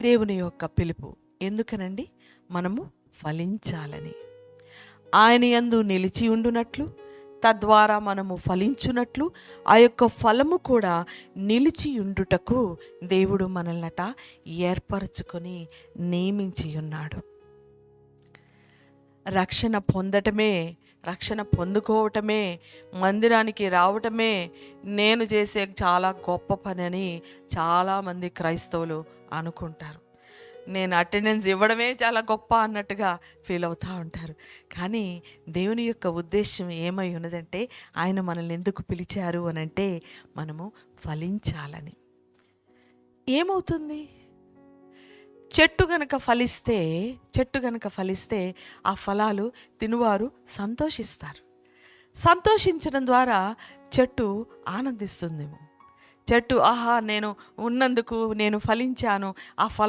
దేవుని యొక్క పిలుపు ఎందుకనండి? మనము ఫలించాలని, ఆయన యందు నిలిచి ఉండునట్లు, తద్వారా మనము ఫలించునట్లు, ఆ యొక్క ఫలము కూడా నిలిచి ఉండుటకు దేవుడు మనల్నట ఏర్పరచుకొని నియమించి ఉన్నాడు. రక్షణ పొందటమే, రక్షణ పొందుకోవటమే, మందిరానికి రావటమే నేను చేసే చాలా గొప్ప పని అని చాలామంది క్రైస్తవులు అనుకుంటారు. నేను అటెండెన్స్ ఇవ్వడమే చాలా గొప్ప అన్నట్టుగా ఫీల్ అవుతూ ఉంటారు. కానీ దేవుని యొక్క ఉద్దేశం ఏమై ఉన్నదంటే, ఆయన మనల్ని ఎందుకు పిలిచారు అని అంటే, మనము ఫలించాలని. ఏమవుతుంది? చెట్టు గనక ఫలిస్తే ఆ ఫలాలు తినువారు సంతోషిస్తారు. సంతోషించడం ద్వారా చెట్టు ఆనందిస్తుందేమో. చెట్టు ఆహా, నేను ఉన్నందుకు నేను ఫలించాను, ఆ ఫలం